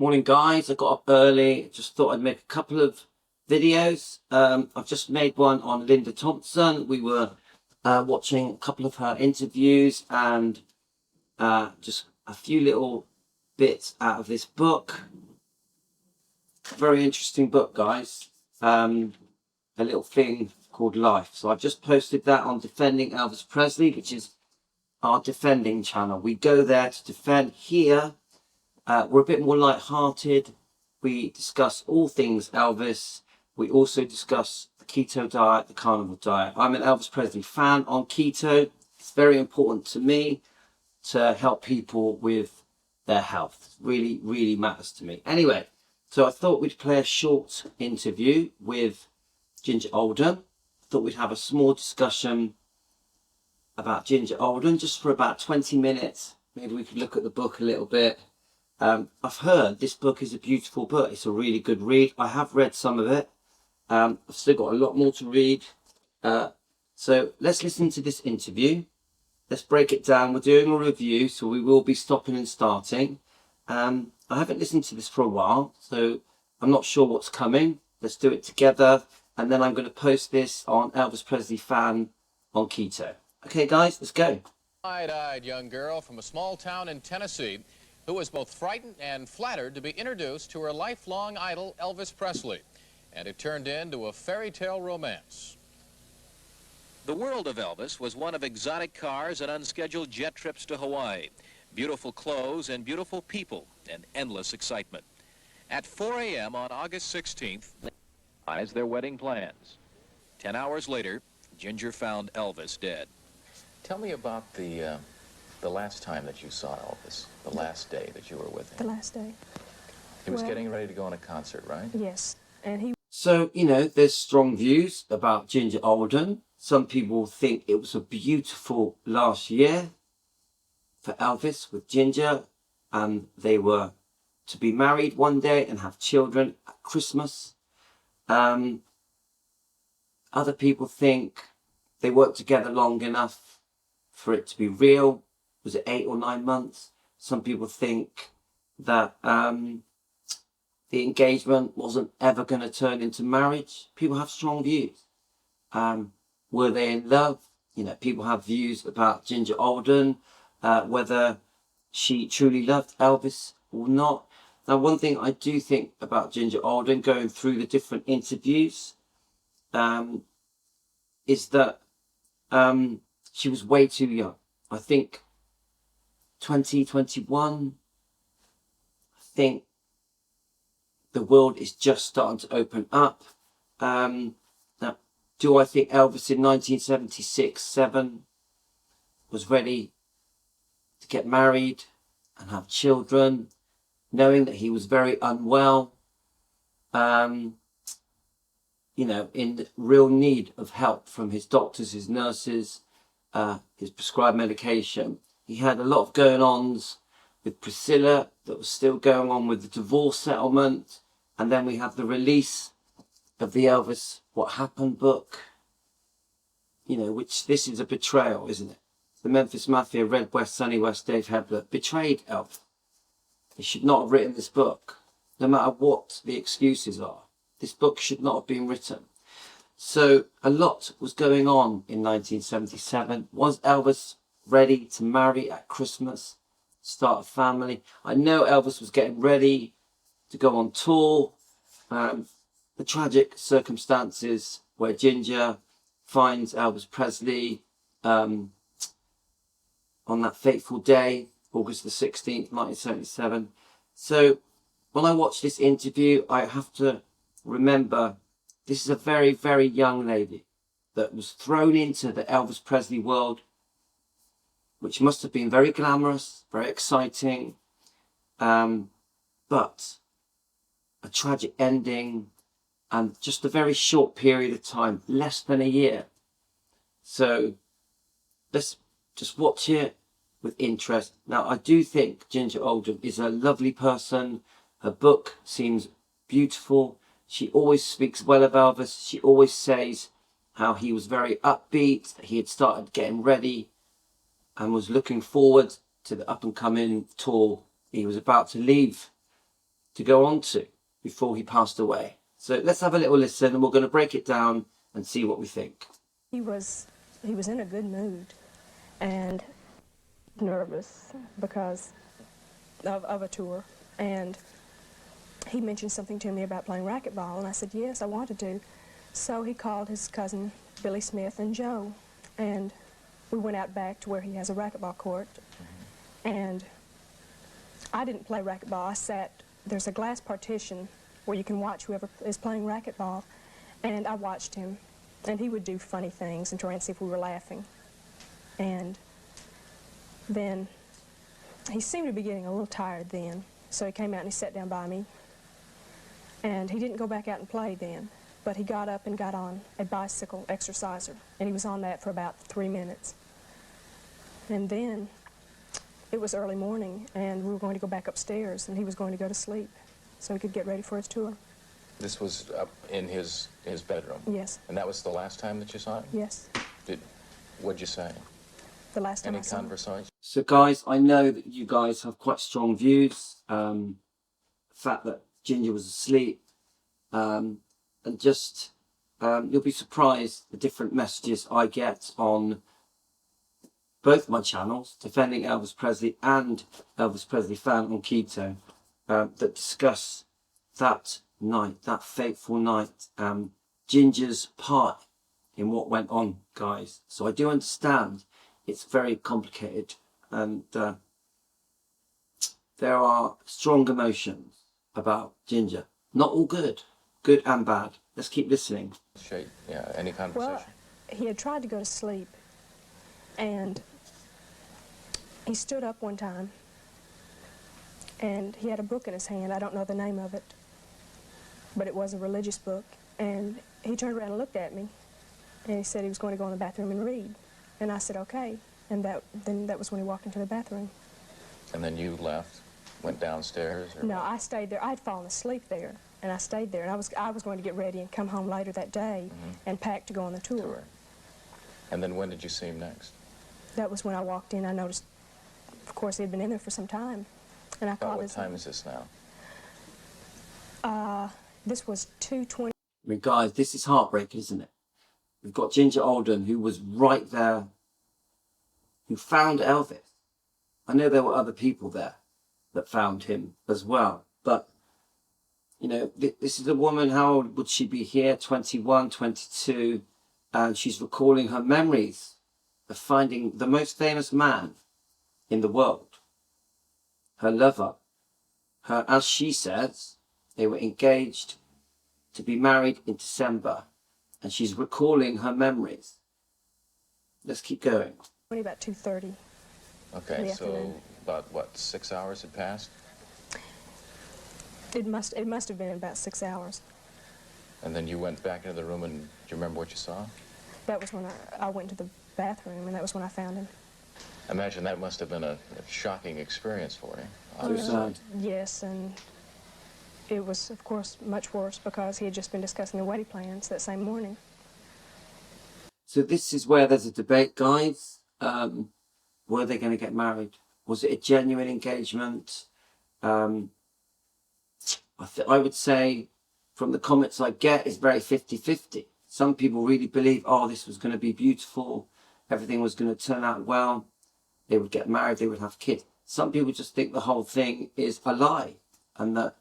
Morning guys, I got up early, just thought I'd make a couple of videos. I've just made one on Linda Thompson. We were watching a couple of her interviews and just a few little bits out of this book. Very interesting book, guys. A little thing called Life. So I've just posted that on Defending Elvis Presley, which is our defending channel. We go there to defend. Here we're a bit more light-hearted. We discuss all things Elvis. We also discuss the keto diet, the carnivore diet. I'm an Elvis Presley fan on keto. It's very important to me to help people with their health. It really, really matters to me. Anyway, so I thought we'd play a short interview with Ginger Alden. Thought we'd have a small discussion about Ginger Alden just for about 20 minutes. Maybe we could look at the book a little bit. I've heard this book is a beautiful book. It's a really good read. I have read some of it. I've still got a lot more to read. So let's listen to this interview. Let's break it down. We're doing a review, so we will be stopping and starting. I haven't listened to this for a while, so I'm not sure what's coming. Let's do it together. And then I'm going to post this on Elvis Presley Fan on Keto. Okay, guys, let's go. Wide-eyed young girl from a small town in Tennessee who was both frightened and flattered to be introduced to her lifelong idol, Elvis Presley. And it turned into a fairy tale romance. The world of Elvis was one of exotic cars and unscheduled jet trips to Hawaii, beautiful clothes and beautiful people, and endless excitement. At 4 a.m. on August 16th, they finalized their wedding plans. 10 hours later, Ginger found Elvis dead. Tell me about the last time that you saw Elvis, the last day that you were with him. The last day. He was getting ready to go on a concert, right? Yes. And he... So, you know, there's strong views about Ginger Alden. Some people think it was a beautiful last year for Elvis with Ginger, and they were to be married one day and have children at Christmas. Other people think they worked together long enough for it to be real. Was it 8 or 9 months? Some people think that the engagement wasn't ever going to turn into marriage. People have strong views. Were they in love? You know, people have views about Ginger Alden, whether she truly loved Elvis or not. Now, one thing I do think about Ginger Alden, going through the different interviews, is that she was way too young. I think 2021, I think the world is just starting to open up. Now, do I think Elvis in 1976-7 was ready to get married and have children, knowing that he was very unwell, you know, in real need of help from his doctors, his nurses, his prescribed medication. He had a lot of going-ons with Priscilla that was still going on with the divorce settlement. And then we have the release of the Elvis What Happened book, you know, which this is a betrayal, isn't it? The Memphis Mafia, Red West, Sunny West, Dave Hebler betrayed Elvis. He should not have written this book, no matter what the excuses are. This book should not have been written. So a lot was going on in 1977. Was Elvis ready to marry at Christmas, start a family? I know Elvis was getting ready to go on tour. The tragic circumstances where Ginger finds Elvis Presley on that fateful day, August the 16th, 1977. So when I watch this interview, I have to remember this is a very, very young lady that was thrown into the Elvis Presley world, which must have been very glamorous, very exciting, but a tragic ending and just a very short period of time, less than a year. So let's just watch it with interest. Now, I do think Ginger Alden is a lovely person. Her book seems beautiful. She always speaks well of Elvis. She always says how he was very upbeat, that he had started getting ready and was looking forward to the up-and-coming tour he was about to leave to go on to before he passed away. So let's have a little listen, and we're going to break it down and see what we think. He was in a good mood and nervous because of a tour, and he mentioned something to me about playing racquetball, and I said yes, I wanted to. So he called his cousin Billy Smith and Joe, and we went out back to where he has a racquetball court, and I didn't play racquetball. I sat, there's a glass partition where you can watch whoever is playing racquetball, and I watched him, and he would do funny things and try and see if we were laughing. And then he seemed to be getting a little tired then, so he came out and he sat down by me, and he didn't go back out and play then, but he got up and got on a bicycle exerciser, and he was on that for about 3 minutes. And then it was early morning, and we were going to go back upstairs, and he was going to go to sleep so he could get ready for his tour. This was up in his bedroom? Yes. And that was the last time that you saw him? Yes. What'd you say? The last time Any I saw him. conversation? So guys, I know that you guys have quite strong views. The fact that Ginger was asleep, and just you'll be surprised the different messages I get on both my channels, Defending Elvis Presley and Elvis Presley Fan on Keto, that discuss that night, that fateful night, Ginger's part in what went on, guys. So I do understand it's very complicated, and there are strong emotions about Ginger. Not all good and bad. Let's keep listening. Yeah, any conversation? Well, he had tried to go to sleep, and he stood up one time, and he had a book in his hand. I don't know the name of it, but it was a religious book. And he turned around and looked at me, and he said he was going to go in the bathroom and read. And I said, okay. And then that was when he walked into the bathroom. And then you left, went downstairs? Or No, what? I stayed there. I'd fallen asleep there, and I stayed there. And I was going to get ready and come home later that day and pack to go on the tour. Tour. And then when did you see him next? That was when I walked in. I noticed, of course, he had been in there for some time. And I About called what his time is this now? This was 2:20. I mean, guys, this is heartbreaking, isn't it? We've got Ginger Alden, who was right there, who found Elvis. I know there were other people there that found him as well, but you know, this is a woman. How old would she be here? 21, 22, and she's recalling her memories of finding the most famous man in the world, her lover. Her, as she says, they were engaged to be married in December, and she's recalling her memories. Let's keep going. About 2:30. Okay, In the so afternoon. about, what, 6 hours had passed? It must have been about 6 hours. And then you went back into the room, and do you remember what you saw? That was when I went to the bathroom, and that was when I found him. I imagine that must have been a shocking experience for you. So sad. Yes, and it was, of course, much worse because he had just been discussing the wedding plans that same morning. So this is where there's a debate, guys. Were they going to get married? Was it a genuine engagement? I would say from the comments I get, it's very 50-50. Some people really believe, oh, this was going to be beautiful. Everything was going to turn out well. They would get married. They would have kids. Some people just think the whole thing is a lie and that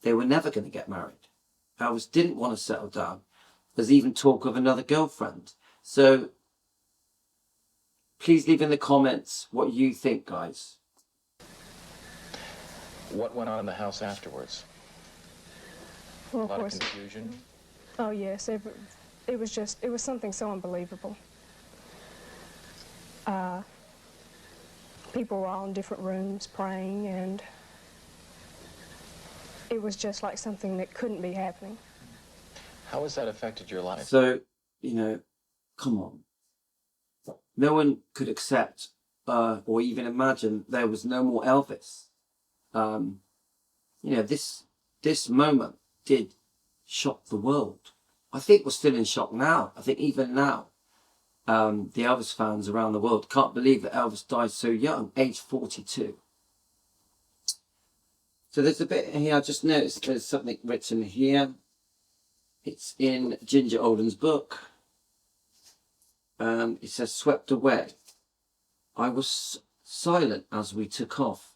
they were never going to get married. Elvis didn't want to settle down. There's even talk of another girlfriend. So please leave in the comments what you think, guys. What went on in the house afterwards? Well, A of lot of course. confusion? Oh, yes. It was something so unbelievable. People were all in different rooms praying, and it was just like something that couldn't be happening. How has that affected your life? So, you know, come on. No one could accept or even imagine there was no more Elvis. You know, this moment did shock the world. I think we're still in shock now. I think even now, the Elvis fans around the world can't believe that Elvis died so young, age 42. So there's a bit here, I just noticed there's something written here. It's in Ginger Alden's book. It says, swept away. I was silent as we took off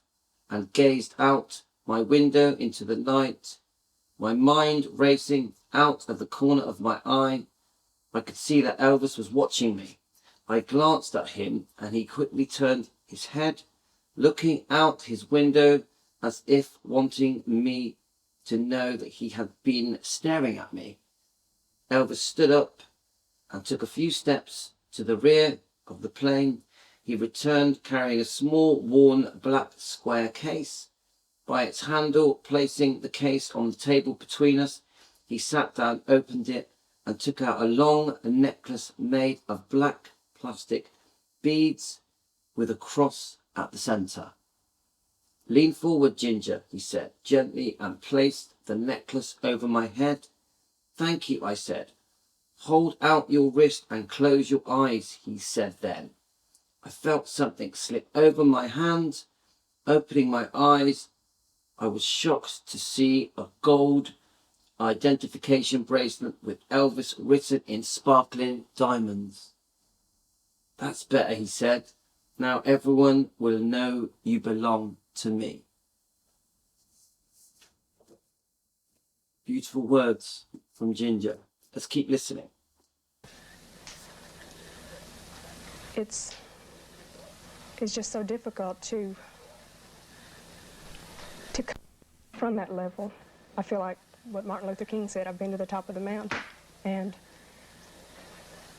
and gazed out my window into the night, my mind racing out of the corner of my eye. I could see that Elvis was watching me. I glanced at him and he quickly turned his head, looking out his window as if wanting me to know that he had been staring at me. Elvis stood up and took a few steps to the rear of the plane. He returned carrying a small, worn black square case. By its handle, placing the case on the table between us, he sat down, opened it, and took out a long necklace made of black plastic beads with a cross at the centre. Lean forward, Ginger, he said gently, and placed the necklace over my head. Thank you, I said. Hold out your wrist and close your eyes, he said then. I felt something slip over my hand. Opening my eyes, I was shocked to see a gold identification bracelet with Elvis written in sparkling diamonds. That's better, he said. Now everyone will know you belong to me. Beautiful words from Ginger. Let's keep listening. It's just so difficult to come from that level. I feel like what Martin Luther King said, I've been to the top of the mountain, and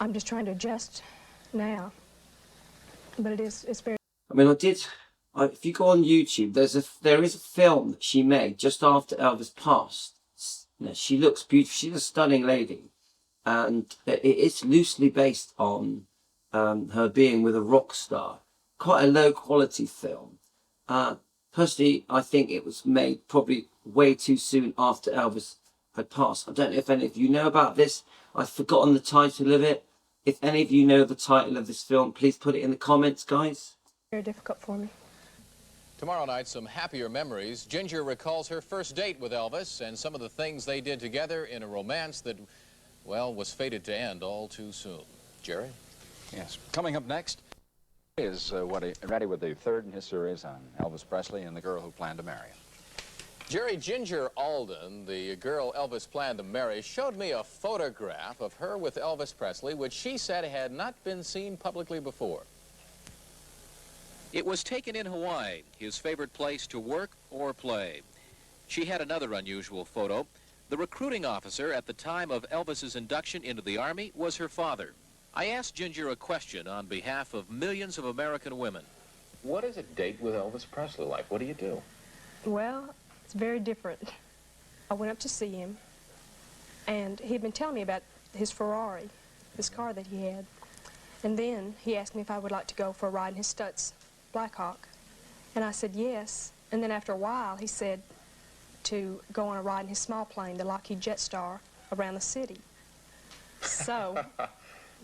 I'm just trying to adjust now. But it's very... I mean, if you go on YouTube, there is a film that she made just after Elvis passed. She looks beautiful. She's a stunning lady. And it's loosely based on her being with a rock star. Quite a low quality film. Personally, I think it was made probably way too soon after Elvis had passed. I don't know if any of you know about this. I've forgotten the title of it. If any of you know the title of this film, please put it in the comments, guys. very difficult for me. Tomorrow night, some happier memories. Ginger recalls her first date with Elvis and some of the things they did together in a romance that, well, was fated to end all too soon. Jerry? Yes. Coming up next is ready with the third in his series on Elvis Presley and the girl who planned to marry him. Jerry, Ginger Alden, the girl Elvis planned to marry, showed me a photograph of her with Elvis Presley, which she said had not been seen publicly before. It was taken in Hawaii, his favorite place to work or play. She had another unusual photo. The recruiting officer at the time of Elvis's induction into the Army was her father. I asked Ginger a question on behalf of millions of American women. What is a date with Elvis Presley like? What do you do? Well, it's very different. I went up to see him, and he'd been telling me about his Ferrari, this car that he had. And then he asked me if I would like to go for a ride in his Stutz Blackhawk. And I said yes. And then after a while, he said to go on a ride in his small plane, the Lockheed Jetstar, around the city. So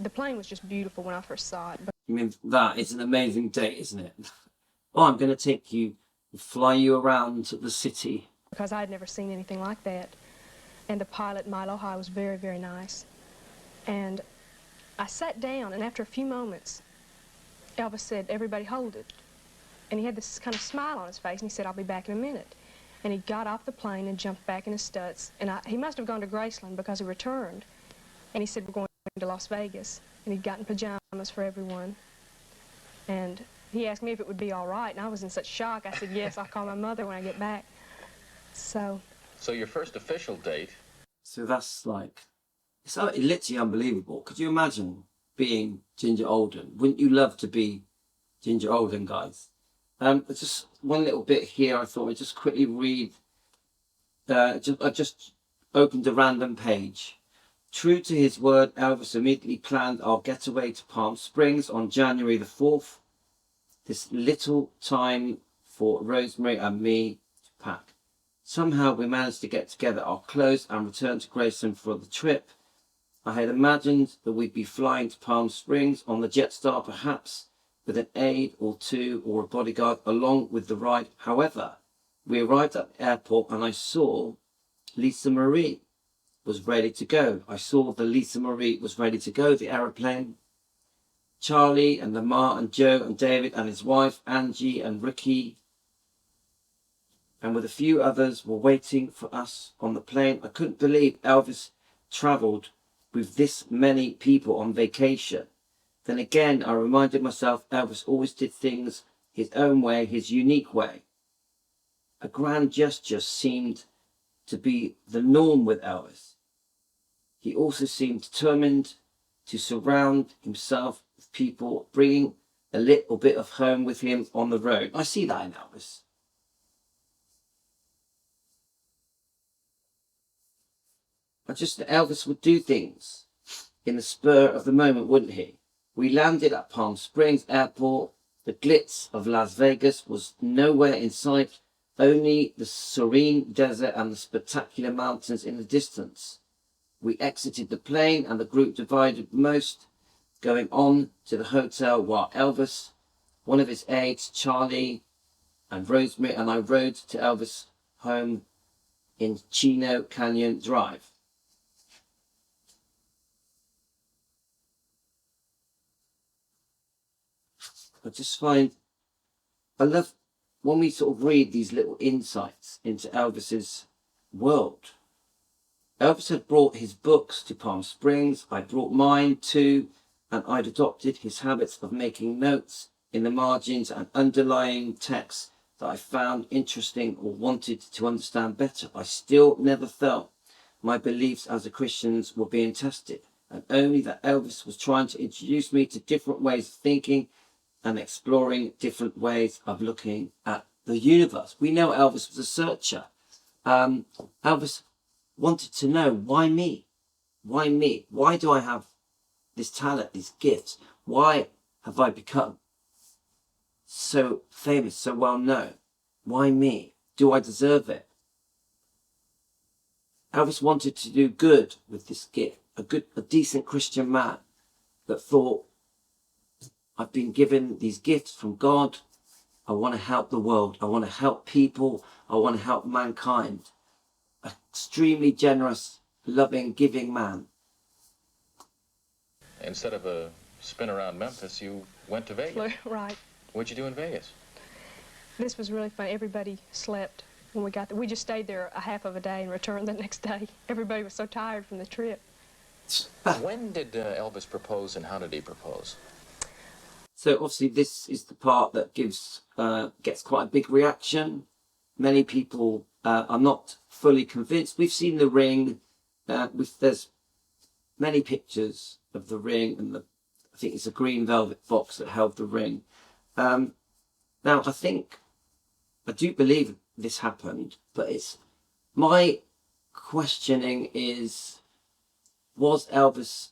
the plane was just beautiful when I first saw it. I mean, that is an amazing date, isn't it? Oh, I'm going to take you and fly you around the city. Because I had never seen anything like that. And the pilot, Milo High, was very, very nice. And I sat down, and after a few moments, Elvis said, "Everybody hold it." And he had this kind of smile on his face, and he said, "I'll be back in a minute." And he got off the plane and jumped back in his Stutz. And he must have gone to Graceland because he returned. And he said, "We're going to Las Vegas." And he'd gotten pajamas for everyone. And he asked me if it would be all right, and I was in such shock. I said, "Yes, I'll call my mother when I get back." So your first official date? So that's like, it's literally unbelievable. Could you imagine being Ginger Alden? Wouldn't you love to be Ginger Alden, guys? Just one little bit here. I thought I'd just quickly read. I just opened a random page. True to his word, Elvis immediately planned our getaway to Palm Springs on January the 4th. This little time for Rosemary and me to pack. Somehow we managed to get together our clothes and return to Graceland for the trip. I had imagined that we'd be flying to Palm Springs on the Jetstar, perhaps with an aide or two or a bodyguard along with the ride. However, we arrived at the airport and I saw Lisa Marie was ready to go. I saw the Lisa Marie was ready to go, the aeroplane. Charlie and Lamar and Joe and David and his wife, Angie and Ricky, and with a few others were waiting for us on the plane. I couldn't believe Elvis travelled with this many people on vacation. Then again, I reminded myself Elvis always did things his own way, his unique way. A grand gesture seemed to be the norm with Elvis. He also seemed determined to surround himself with people, bringing a little bit of home with him on the road. I see that in Elvis. I just Elvis would do things in the spur of the moment, wouldn't he? We landed at Palm Springs Airport. The glitz of Las Vegas was nowhere in sight, only the serene desert and the spectacular mountains in the distance. We exited the plane and the group divided most, going on to the hotel while Elvis, one of his aides, Charlie and Rosemary, and I rode to Elvis' home in Chino Canyon Drive. I love when we sort of read these little insights into Elvis's world. Elvis had brought his books to Palm Springs. I brought mine too, and I'd adopted his habits of making notes in the margins and underlying texts that I found interesting or wanted to understand better. I still never felt my beliefs as a Christian were being tested, and only that Elvis was trying to introduce me to different ways of thinking and exploring different ways of looking at the universe. We know Elvis was a searcher. Elvis wanted to know, why me? Why me? Why do I have this talent, these gifts? Why have I become so famous, so well known? Why me? Do I deserve it? Elvis wanted to do good with this gift, a decent Christian man that thought, I've been given these gifts from God. I want to help the world. I want to help people. I want to help mankind. An extremely generous, loving, giving man. Instead of a spin around Memphis, you went to Vegas. Right. What'd you do in Vegas? This was really fun. Everybody slept when we got there. We just stayed there a half of a day and returned the next day. Everybody was so tired from the trip. When did Elvis propose and how did he propose? So obviously this is the part that gets quite a big reaction. Many people are not fully convinced. We've seen the ring. There's many pictures of the ring, and I think it's a green velvet box that held the ring. Now I do believe this happened, but it's my questioning is, was Elvis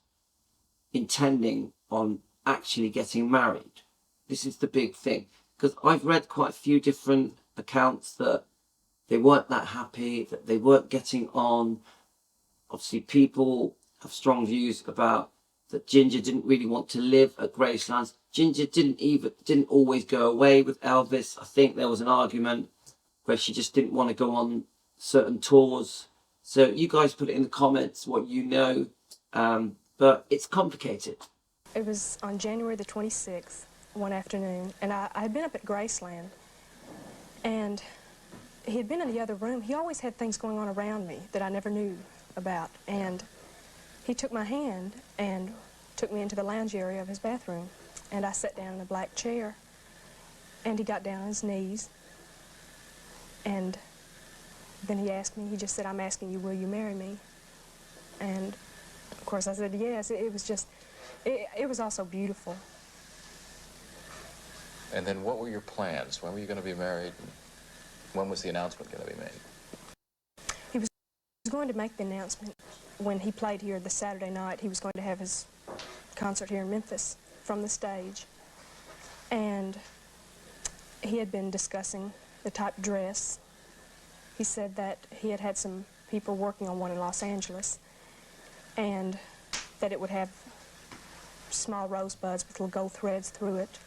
intending on actually getting married? This is the big thing, because I've read quite a few different accounts that they weren't that happy, that they weren't getting on. Obviously people have strong views about that Ginger didn't really want to live at Gracelands. Ginger didn't always go away with Elvis. I think there was an argument where she just didn't want to go on certain tours. So you guys put it in the comments what you know, but it's complicated. It was on January the 26th, one afternoon, and I had been up at Graceland, and he had been in the other room. He always had things going on around me that I never knew about, and he took my hand and took me into the lounge area of his bathroom, and I sat down in a black chair, and he got down on his knees, and then he asked me, he just said, I'm asking you, will you marry me? And of course I said yes. It was just, it was also beautiful. And then what were your plans? When were you going to be married? When was the announcement going to be made? He was going to make the announcement when he played here the Saturday night. He was going to have his concert here in Memphis from the stage. And he had been discussing the type of dress. He said that he had had some people working on one in Los Angeles, and that it would have small rosebuds with little gold threads through it.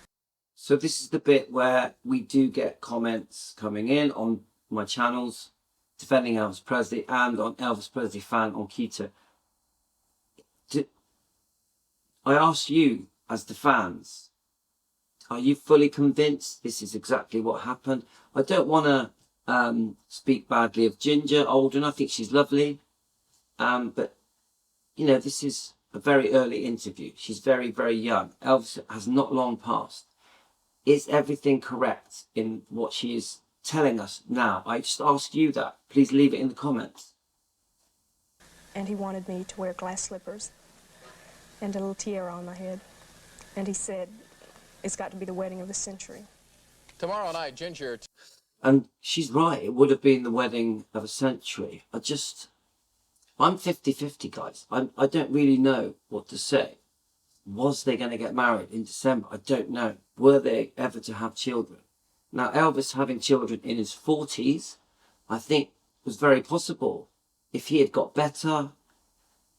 So this is the bit where we do get comments coming in on my channels, Defending Elvis Presley and on Elvis Presley Fan on Keto. I ask you, as the fans, are you fully convinced this is exactly what happened? I don't want to speak badly of Ginger Alden. I think she's lovely. But, you know, this is a very early interview. She's very, very young. Elvis has not long passed. Is everything correct in what she is telling us now? I just ask you that. Please leave it in the comments. And he wanted me to wear glass slippers and a little tiara on my head. And he said, it's got to be the wedding of the century. Tomorrow night, Ginger... And she's right. It would have been the wedding of a century. I'm 50-50, guys. I don't really know what to say. Was they going to get married in December? I don't know. Were they ever to have children? Now, Elvis having children in his 40s, I think was very possible. If he had got better,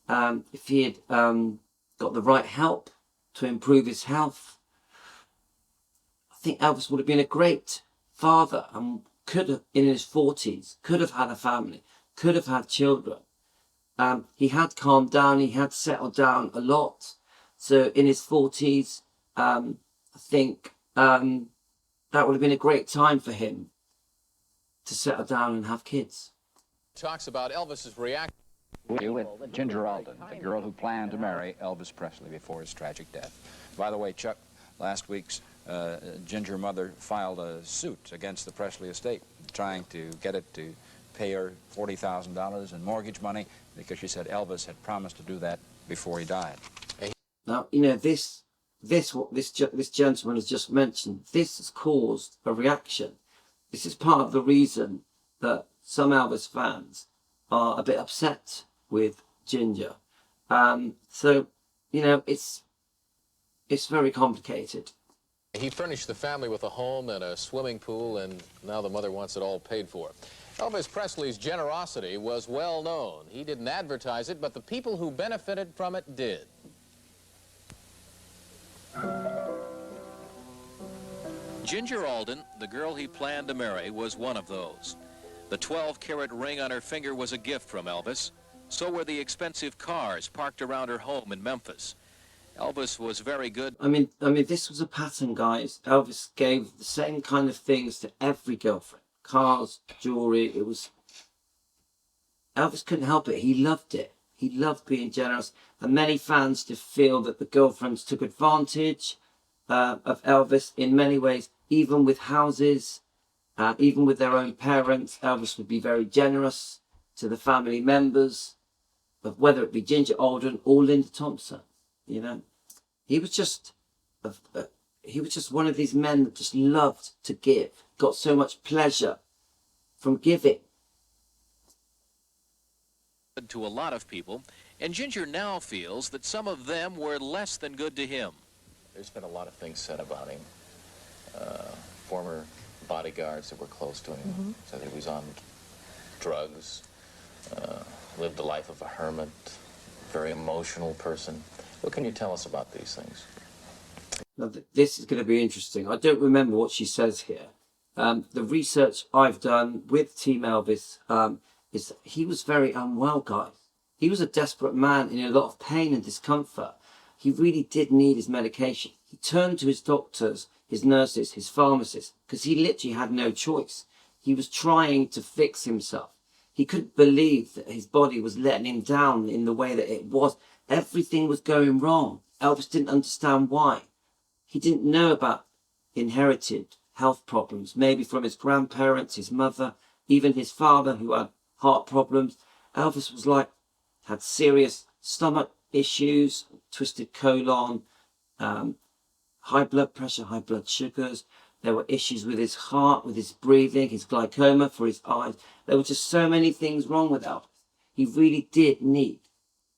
if he had got the right help to improve his health, I think Elvis would have been a great father and could have, in his 40s, could have had a family, could have had children. He had calmed down, he had settled down a lot. So in his 40s, I think that would have been a great time for him to settle down and have kids. talks about Elvis's reaction. You with Ginger Alden, the girl who planned to marry Elvis Presley before his tragic death. By the way, Chuck, last week's Ginger mother filed a suit against the Presley estate, trying to get it to pay her $40,000 in mortgage money because she said Elvis had promised to do that before he died. Now, you know, this gentleman has just mentioned, this has caused a reaction. This is part of the reason that some Elvis fans are a bit upset with Ginger. So, you know, it's very complicated. He furnished the family with a home and a swimming pool, and now the mother wants it all paid for. Elvis Presley's generosity was well known. He didn't advertise it, but the people who benefited from it did. Ginger Alden, the girl he planned to marry, was one of those. The 12-carat ring on her finger was a gift from Elvis. So were the expensive cars parked around her home in Memphis. Elvis was very good. I mean, this was a pattern, guys. Elvis gave the same kind of things to every girlfriend. Cars, jewelry, Elvis couldn't help it. He loved it. He loved being generous. And many fans just feel that the girlfriends took advantage of Elvis in many ways, even with houses, even with their own parents. Elvis would be very generous to the family members, of whether it be Ginger Alden or Linda Thompson. You know, he was just one of these men that just loved to give, got so much pleasure from giving. To a lot of people, and Ginger now feels that some of them were less than good to him. There's been a lot of things said about him. Former bodyguards that were close to him said he was on drugs, lived the life of a hermit, very emotional person. What can you tell us about these things? Now, this is going to be interesting. I don't remember what she says here. The research I've done with Team Elvis is that he was very unwell, guys. He was a desperate man in a lot of pain and discomfort. He really did need his medication. He turned to his doctors, his nurses, his pharmacists, because he literally had no choice. He was trying to fix himself. He couldn't believe that his body was letting him down in the way that it was. Everything was going wrong. Elvis didn't understand why. He didn't know about inherited health problems, maybe from his grandparents, his mother, even his father who had heart problems. Elvis was had serious stomach issues, twisted colon, high blood pressure, high blood sugars. There were issues with his heart, with his breathing, his glaucoma for his eyes. There were just so many things wrong with Elvis. He really did need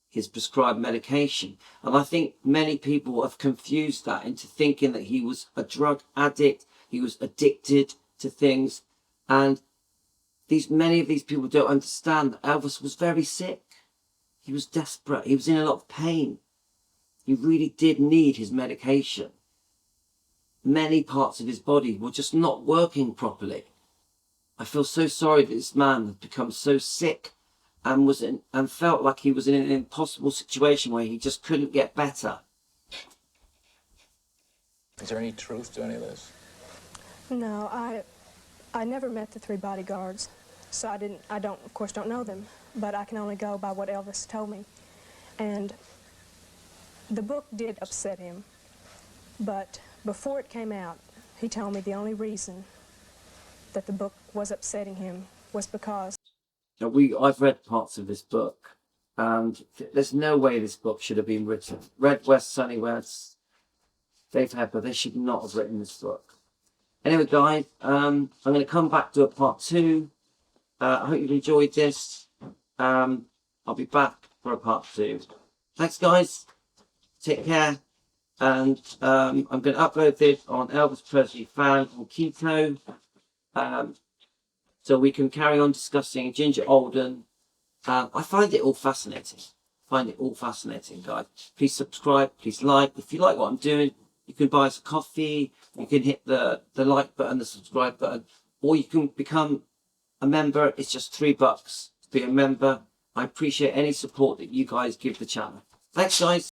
his prescribed medication. And I think many people have confused that into thinking that he was a drug addict, he was addicted to things. And many of these people don't understand that Elvis was very sick. He was desperate. He was in a lot of pain. He really did need his medication. Many parts of his body were just not working properly. I feel so sorry that this man had become so sick and felt like he was in an impossible situation where he just couldn't get better. Is there any truth to any of this? No, I never met the 3 bodyguards, so I don't, of course, don't know them, but I can only go by what Elvis told me. And the book did upset him, but before it came out, he told me the only reason that the book was upsetting him was because... Now, I've read parts of this book, and there's no way this book should have been written. Red West, Sunny West, Dave Hepper, they should not have written this book. Anyway, guys, I'm going to come back to a part 2. I hope you've enjoyed this. I'll be back for a part 2. Thanks, guys. Take care. And I'm going to upload this on Elvis Presley Fan on Keto. So we can carry on discussing Ginger Alden. I find it all fascinating. Guys. Please subscribe. Please like. If you like what I'm doing, you can buy us a coffee. You can hit the like button, the subscribe button, or you can become a member. It's just $3 to be a member. I appreciate any support that you guys give the channel. Thanks, guys.